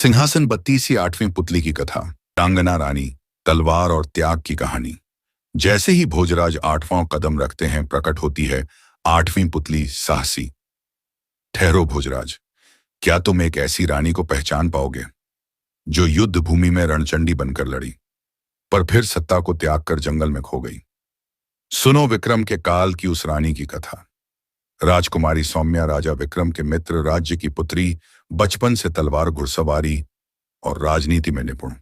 सिंहासन बत्तीसी आठवीं पुतली की कथा। रांगना रानी, तलवार और त्याग की कहानी। जैसे ही भोजराज आठवां कदम रखते हैं, प्रकट होती है आठवीं पुतली साहसी। ठहरो भोजराज, क्या तुम एक ऐसी रानी को पहचान पाओगे जो युद्ध भूमि में रणचंडी बनकर लड़ी, पर फिर सत्ता को त्याग कर जंगल में खो गई। सुनो विक्रम के काल की उस रानी की कथा। राजकुमारी सौम्या राजा विक्रम के मित्र, राज्य की पुत्री, बचपन से तलवार, घुड़सवारी और राजनीति में निपुण,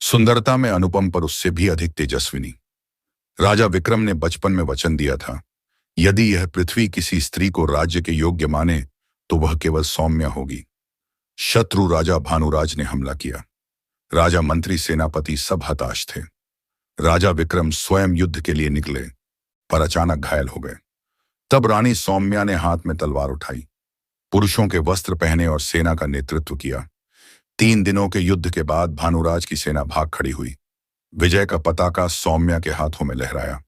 सुंदरता में अनुपम पर उससे भी अधिक तेजस्विनी। राजा विक्रम ने बचपन में वचन दिया था, यदि यह पृथ्वी किसी स्त्री को राज्य के योग्य माने तो वह केवल सौम्या होगी। शत्रु राजा भानुराज ने हमला किया। राजा, मंत्री, सेनापति सब हताश थे। राजा विक्रम स्वयं युद्ध के लिए निकले, पर अचानक घायल हो गए। तब रानी सौम्या ने हाथ में तलवार उठाई, पुरुषों के वस्त्र पहने और सेना का नेतृत्व किया। 3 दिनों के युद्ध के बाद भानुराज की सेना भाग खड़ी हुई। विजय का पताका सौम्या के हाथों में लहराया।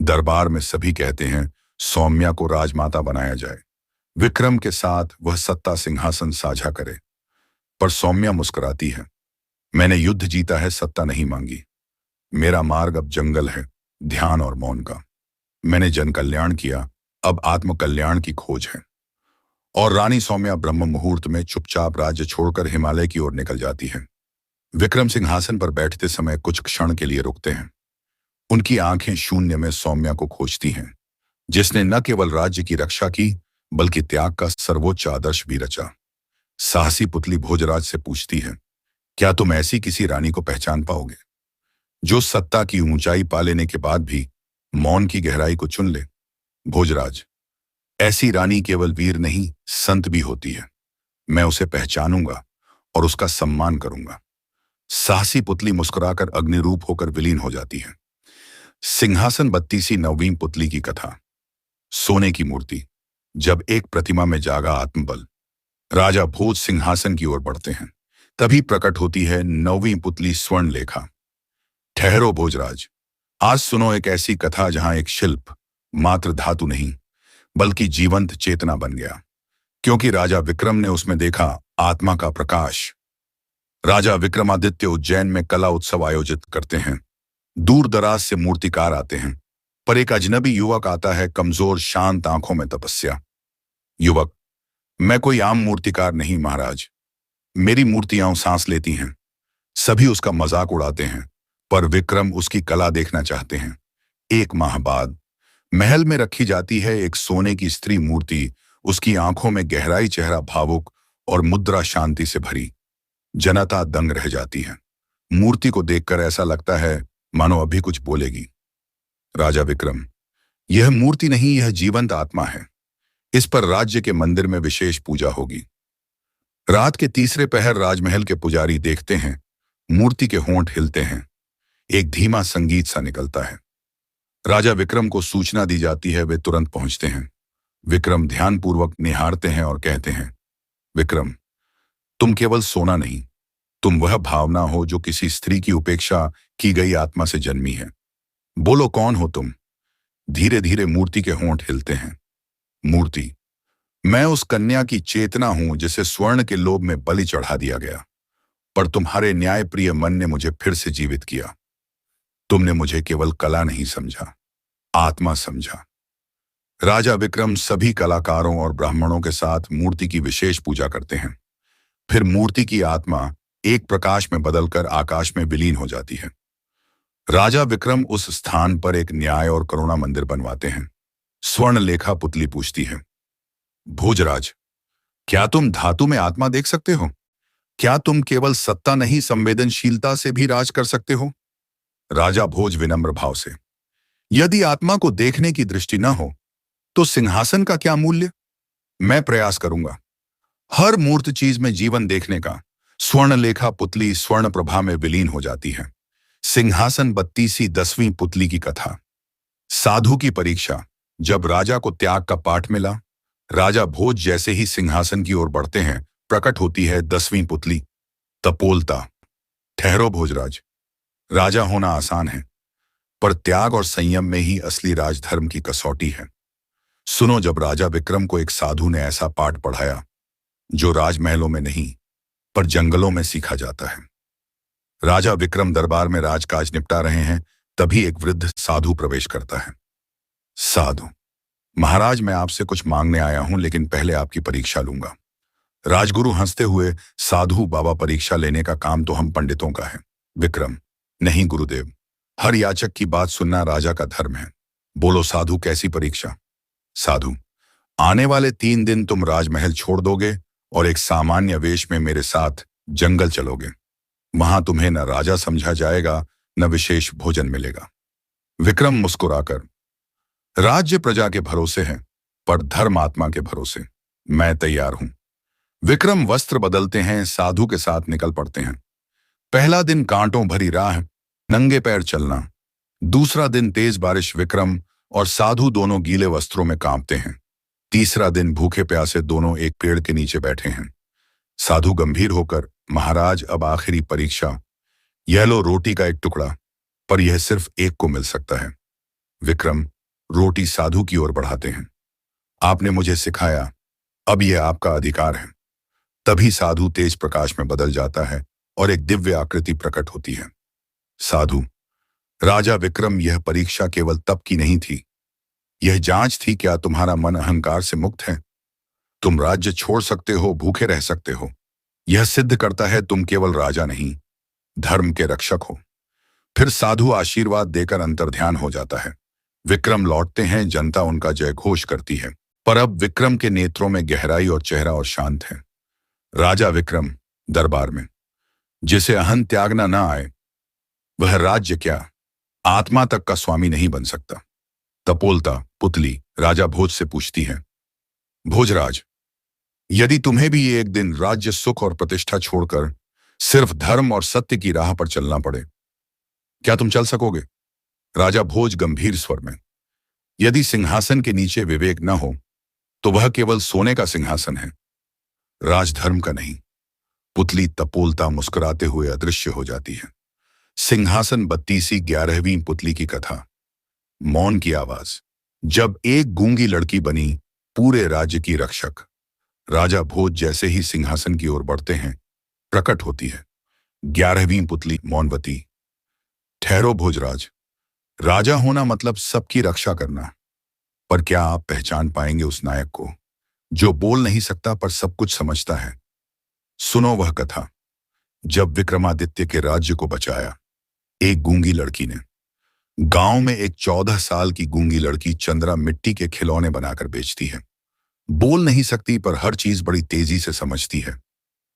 दरबार में सभी कहते हैं, सौम्या को राजमाता बनाया जाए, विक्रम के साथ वह सत्ता सिंहासन साझा करे। पर सौम्या मुस्कुराती है, मैंने युद्ध जीता है, सत्ता नहीं मांगी। मेरा मार्ग अब जंगल है, ध्यान और मौन का। मैंने जन कल्याण किया, अब आत्म कल्याण की खोज है। और रानी सौम्या ब्रह्म मुहूर्त में चुपचाप राज्य छोड़कर हिमालय की ओर निकल जाती है। विक्रम सिंहासन पर बैठते समय कुछ क्षण के लिए रुकते हैं। उनकी आंखें शून्य में सौम्या को खोजती हैं, जिसने न केवल राज्य की रक्षा की बल्कि त्याग का सर्वोच्च आदर्श भी रचा। साहसी पुतली भोजराज से पूछती है, क्या तुम ऐसी किसी रानी को पहचान पाओगे जो सत्ता की ऊंचाई पा लेने के बाद भी मौन की गहराई को चुन ले? भोजराज, ऐसी रानी केवल वीर नहीं, संत भी होती है। मैं उसे पहचानूंगा और उसका सम्मान करूंगा। साहसी पुतली मुस्कुराकर अग्निरूप होकर विलीन हो जाती है। सिंहासन बत्तीसी नवीं पुतली की कथा। सोने की मूर्ति। जब एक प्रतिमा में जागा आत्मबल, राजा भोज सिंहासन की ओर बढ़ते हैं। तभी प्रकट होती है नौवीं पुतली स्वर्ण लेखा। ठहरो भोजराज, आज सुनो एक ऐसी कथा जहां एक शिल्प मात्र धातु नहीं बल्कि जीवंत चेतना बन गया, क्योंकि राजा विक्रम ने उसमें देखा आत्मा का प्रकाश। राजा विक्रमादित्य उज्जैन में कला उत्सव आयोजित करते हैं। दूर दराज से मूर्तिकार आते हैं, पर एक अजनबी युवक आता है, कमजोर, शांत, आंखों में तपस्या। युवक, मैं कोई आम मूर्तिकार नहीं महाराज, मेरी मूर्तियां सांस लेती हैं। सभी उसका मजाक उड़ाते हैं, पर विक्रम उसकी कला देखना चाहते हैं। 1 माह बाद महल में रखी जाती है एक सोने की स्त्री मूर्ति। उसकी आंखों में गहराई, चेहरा भावुक और मुद्रा शांति से भरी। जनता दंग रह जाती है। मूर्ति को देखकर ऐसा लगता है मानो अभी कुछ बोलेगी। राजा विक्रम, यह मूर्ति नहीं, यह जीवंत आत्मा है। इस पर राज्य के मंदिर में विशेष पूजा होगी। रात के तीसरे पहर राजमहल के पुजारी देखते हैं, मूर्ति के होंठ हिलते हैं, एक धीमा संगीत सा निकलता है। राजा विक्रम को सूचना दी जाती है, वे तुरंत पहुंचते हैं। विक्रम ध्यानपूर्वक निहारते हैं और कहते हैं, विक्रम, तुम केवल सोना नहीं, तुम वह भावना हो जो किसी स्त्री की उपेक्षा की गई आत्मा से जन्मी है। बोलो, कौन हो तुम? धीरे धीरे मूर्ति के होंठ हिलते हैं। मूर्ति, मैं उस कन्या की चेतना हूं जिसे स्वर्ण के लोभ में बलि चढ़ा दिया गया, पर तुम्हारे न्यायप्रिय मन ने मुझे फिर से जीवित किया। तुमने मुझे केवल कला नहीं समझा, आत्मा समझा। राजा विक्रम सभी कलाकारों और ब्राह्मणों के साथ मूर्ति की विशेष पूजा करते हैं। फिर मूर्ति की आत्मा एक प्रकाश में बदलकर आकाश में विलीन हो जाती है। राजा विक्रम उस स्थान पर एक न्याय और करुणा मंदिर बनवाते हैं। स्वर्ण लेखा पुतली पूछती है, भोजराज, क्या तुम धातु में आत्मा देख सकते हो? क्या तुम केवल सत्ता नहीं, संवेदनशीलता से भी राज कर सकते हो? राजा भोज विनम्र भाव से, यदि आत्मा को देखने की दृष्टि न हो तो सिंहासन का क्या मूल्य? मैं प्रयास करूंगा हर मूर्त चीज में जीवन देखने का। स्वर्ण लेखा पुतली स्वर्ण प्रभा में विलीन हो जाती है। सिंहासन बत्तीसी 10वीं पुतली की कथा। साधु की परीक्षा। जब राजा को त्याग का पाठ मिला, राजा भोज जैसे ही सिंहासन की ओर बढ़ते हैं, प्रकट होती है 10वीं पुतली, तपोलता। ठहरो भोजराज, राजा होना आसान है, पर त्याग और संयम में ही असली राजधर्म की कसौटी है। सुनो, जब राजा विक्रम को एक साधु ने ऐसा पाठ पढ़ाया जो राजमहलों में नहीं पर जंगलों में सीखा जाता है। राजा विक्रम दरबार में राजकाज निपटा रहे हैं, तभी एक वृद्ध साधु प्रवेश करता है। साधु: महाराज, मैं आपसे कुछ मांगने आया हूं, लेकिन पहले आपकी परीक्षा लूंगा। राजगुरु हंसते हुए: साधु बाबा, परीक्षा लेने का काम तो हम पंडितों का है। विक्रम: नहीं गुरुदेव, हर याचक की बात सुनना राजा का धर्म है। बोलो साधु, कैसी परीक्षा? साधु: आने वाले 3 दिन तुम राजमहल छोड़ दोगे और एक सामान्य वेश में मेरे साथ जंगल चलोगे। वहां तुम्हें न राजा समझा जाएगा, न विशेष भोजन मिलेगा। विक्रम मुस्कुराकर: राज्य प्रजा के भरोसे है, पर धर्म आत्मा के भरोसे। मैं तैयार हूं। विक्रम वस्त्र बदलते हैं, साधु के साथ निकल पड़ते हैं। पहला दिन कांटों भरी राह, नंगे पैर चलना। दूसरा दिन तेज बारिश, विक्रम और साधु दोनों गीले वस्त्रों में कांपते हैं। तीसरा दिन भूखे प्यासे दोनों एक पेड़ के नीचे बैठे हैं। साधु गंभीर होकर: महाराज, अब आखिरी परीक्षा। यह लो रोटी का एक टुकड़ा, पर यह सिर्फ एक को मिल सकता है। विक्रम रोटी साधु की ओर बढ़ाते हैं: आपने मुझे सिखाया, अब यह आपका अधिकार है। तभी साधु तेज प्रकाश में बदल जाता है और एक दिव्य आकृति प्रकट होती है। साधु: राजा विक्रम, यह परीक्षा केवल तप की नहीं थी, यह जांच थी क्या तुम्हारा मन अहंकार से मुक्त है। तुम राज्य छोड़ सकते हो, भूखे रह सकते हो। यह सिद्ध करता है तुम केवल राजा नहीं, धर्म के रक्षक हो। फिर साधु आशीर्वाद देकर अंतर्ध्यान हो जाता है। विक्रम लौटते हैं, जनता उनका जय घोष करती है। पर अब विक्रम के नेत्रों में गहराई और चेहरा और शांत है। राजा विक्रम दरबार में: जिसे अहं त्यागना ना आए, वह राज्य क्या, आत्मा तक का स्वामी नहीं बन सकता। तपोलता पुतली राजा भोज से पूछती है: भोजराज, यदि तुम्हें भी एक दिन राज्य, सुख और प्रतिष्ठा छोड़कर सिर्फ धर्म और सत्य की राह पर चलना पड़े, क्या तुम चल सकोगे? राजा भोज गंभीर स्वर में: यदि सिंहासन के नीचे विवेक न हो, तो वह केवल सोने का सिंहासन है, राजधर्म का नहीं। पुतली तपोलता मुस्कुराते हुए अदृश्य हो जाती है। सिंहासन 32वीं 11वीं पुतली की कथा। मौन की आवाज। जब एक गूंगी लड़की बनी पूरे राज्य की रक्षक। राजा भोज जैसे ही सिंहासन की ओर बढ़ते हैं, प्रकट होती है 11वीं पुतली मौनवती। ठहरो भोजराज, राजा होना मतलब सबकी रक्षा करना। पर क्या आप पहचान पाएंगे उस नायक को जो बोल नहीं सकता पर सब कुछ समझता है? सुनो वह कथा, जब विक्रमादित्य के राज्य को बचाया एक गूंगी लड़की ने। गांव में एक 14 साल की गूंगी लड़की चंद्रा मिट्टी के खिलौने बनाकर बेचती है। बोल नहीं सकती पर हर चीज बड़ी तेजी से समझती है।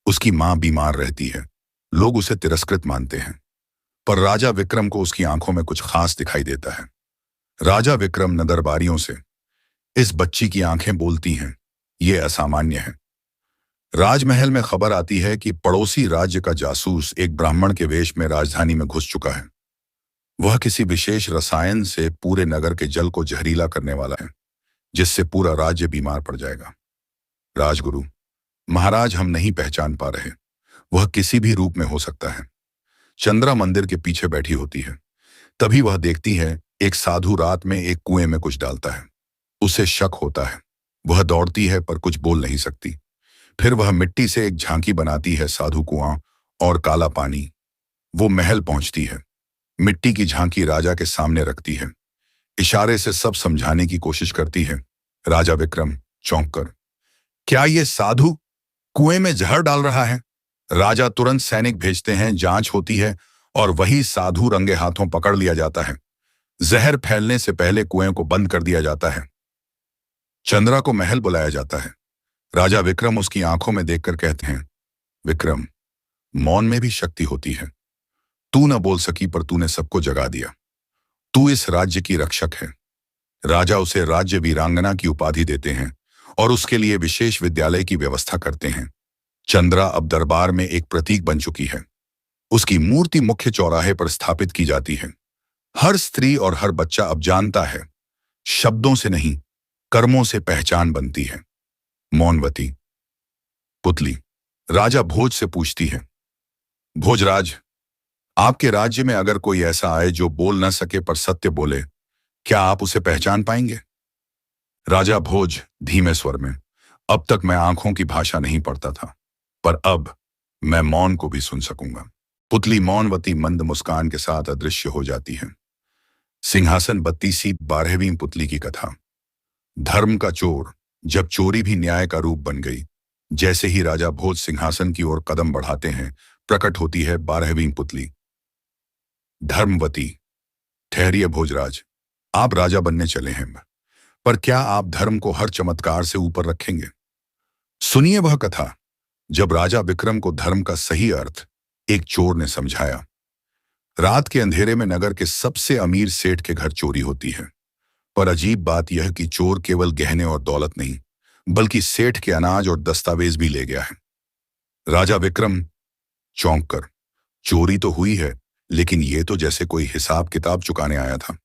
उसकी मां बीमार रहती है, लोग उसे तिरस्कृत मानते हैं, पर राजा विक्रम को उसकी आंखों में कुछ खास दिखाई देता है। राजा विक्रम न दरबारियों से: इस बच्ची की आंखें बोलती हैं, ये असामान्य है। राजमहल में खबर आती है कि पड़ोसी राज्य का जासूस एक ब्राह्मण के वेश में राजधानी में घुस चुका है। वह किसी विशेष रसायन से पूरे नगर के जल को जहरीला करने वाला है, जिससे पूरा राज्य बीमार पड़ जाएगा। राजगुरु: महाराज, हम नहीं पहचान पा रहे, वह किसी भी रूप में हो सकता है। चंद्रा मंदिर के पीछे बैठी होती है। तभी वह देखती है एक साधु रात में एक कुएं में कुछ डालता है। उसे शक होता है। वह दौड़ती है पर कुछ बोल नहीं सकती। फिर वह मिट्टी से एक झांकी बनाती है, साधु कुआं और काला पानी। वो महल पहुंचती है, मिट्टी की झांकी राजा के सामने रखती है, इशारे से सब समझाने की कोशिश करती है। राजा विक्रम चौंक कर: क्या ये साधु कुएं में जहर डाल रहा है? राजा तुरंत सैनिक भेजते हैं, जांच होती है और वही साधु रंगे हाथों पकड़ लिया जाता है। जहर फैलने से पहले कुएं को बंद कर दिया जाता है। चंद्रा को महल बुलाया जाता है। राजा विक्रम उसकी आंखों में देखकर कहते हैं: विक्रम, मौन में भी शक्ति होती है। तू न बोल सकी पर तूने सबको जगा दिया। तू इस राज्य की रक्षक है। राजा उसे राज्य वीरांगना की उपाधि देते हैं और उसके लिए विशेष विद्यालय की व्यवस्था करते हैं। चंद्रा अब दरबार में एक प्रतीक बन चुकी है। उसकी मूर्ति मुख्य चौराहे पर स्थापित की जाती है। हर स्त्री और हर बच्चा अब जानता है, शब्दों से नहीं, कर्मों से पहचान बनती है। मौनवती पुतली राजा भोज से पूछती है: भोजराज, आपके राज्य में अगर कोई ऐसा आए जो बोल न सके पर सत्य बोले, क्या आप उसे पहचान पाएंगे? राजा भोज धीमे स्वर में: अब तक मैं आंखों की भाषा नहीं पढ़ता था, पर अब मैं मौन को भी सुन सकूंगा। पुतली मौनवती मंद मुस्कान के साथ अदृश्य हो जाती है। सिंहासन 32 12वीं पुतली की कथा। धर्म का चोर। जब चोरी भी न्याय का रूप बन गई। जैसे ही राजा भोज सिंहासन की ओर कदम बढ़ाते हैं, प्रकट होती है 12वीं पुतली। धर्मवती। ठहरिए भोजराज, आप राजा बनने चले हैं, पर क्या आप धर्म को हर चमत्कार से ऊपर रखेंगे? सुनिए वह कथा, जब राजा विक्रम को धर्म का सही अर्थ एक चोर ने समझाया। रात के अंधेरे में नगर के सबसे अमीर सेठ के घर चोरी होती है। पर अजीब बात यह कि चोर केवल गहने और दौलत नहीं, बल्कि सेठ के अनाज और दस्तावेज भी ले गया है। राजा विक्रम चौंक कर, चोरी तो हुई है, लेकिन ये तो जैसे कोई हिसाब किताब चुकाने आया था।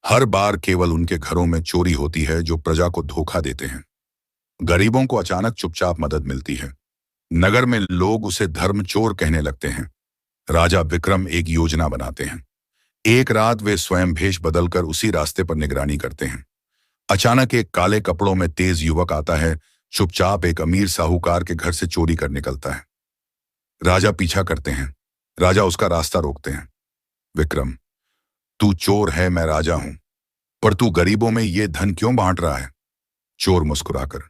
हर बार केवल उनके घरों में चोरी होती है जो प्रजा को धोखा देते हैं। गरीबों को अचानक चुपचाप मदद मिलती है। नगर में लोग उसे धर्म चोर कहने लगते हैं। राजा विक्रम एक योजना बनाते हैं। एक रात वे स्वयं भेष बदलकर उसी रास्ते पर निगरानी करते हैं। अचानक एक काले कपड़ों में तेज युवक आता है, चुपचाप एक अमीर साहूकार के घर से चोरी कर निकलता है। राजा पीछा करते हैं। राजा उसका रास्ता रोकते हैं। विक्रम, तू चोर है, मैं राजा हूं, पर तू गरीबों में ये धन क्यों बांट रहा है? चोर मुस्कुराकर,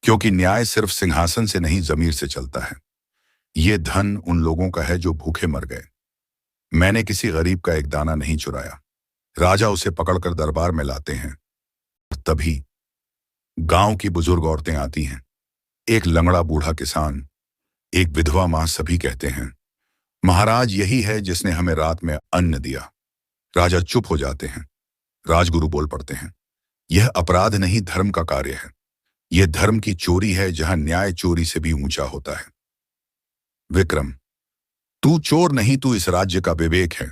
क्योंकि न्याय सिर्फ सिंहासन से नहीं, जमीर से चलता है। ये धन उन लोगों का है जो भूखे मर गए। मैंने किसी गरीब का एक दाना नहीं चुराया। राजा उसे पकड़कर दरबार में लाते हैं। तभी गांव की बुजुर्ग औरतें आती हैं। एक लंगड़ा बूढ़ा किसान, एक विधवा मां, सभी कहते हैं, महाराज यही है जिसने हमें रात में अन्न दिया। राजा चुप हो जाते हैं। राजगुरु बोल पड़ते हैं, यह अपराध नहीं, धर्म का कार्य है। यह धर्म की चोरी है जहां न्याय चोरी से भी ऊंचा होता है। विक्रम, तू चोर नहीं, तू इस राज्य का विवेक है।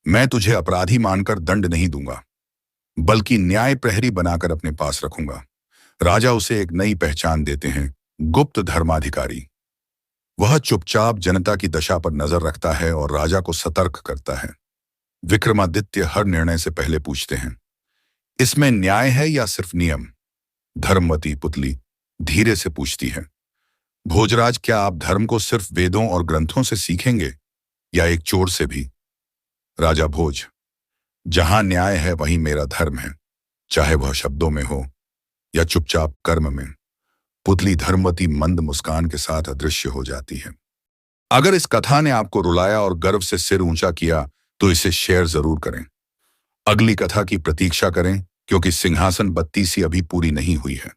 मैं तुझे अपराधी मानकर दंड नहीं दूंगा, बल्कि न्याय प्रहरी बनाकर अपने पास रखूंगा। राजा उसे एक नई पहचान देते हैं, गुप्त धर्माधिकारी। वह चुपचाप जनता की दशा पर नजर रखता है और राजा को सतर्क करता है। विक्रमादित्य हर निर्णय से पहले पूछते हैं, इसमें न्याय है या सिर्फ नियम? धर्मवती पुतली धीरे से पूछती है, भोजराज, क्या आप धर्म को सिर्फ वेदों और ग्रंथों से सीखेंगे या एक चोर से भी? राजा भोज, जहां न्याय है वहीं मेरा धर्म है, चाहे वह शब्दों में हो या चुपचाप कर्म में। पुतली धर्मवती मंद मुस्कान के साथ अदृश्य हो जाती है। अगर इस कथा ने आपको रुलाया और गर्व से सिर ऊंचा किया तो इसे शेयर जरूर करें। अगली कथा की प्रतीक्षा करें, क्योंकि सिंहासन 32 अभी पूरी नहीं हुई है।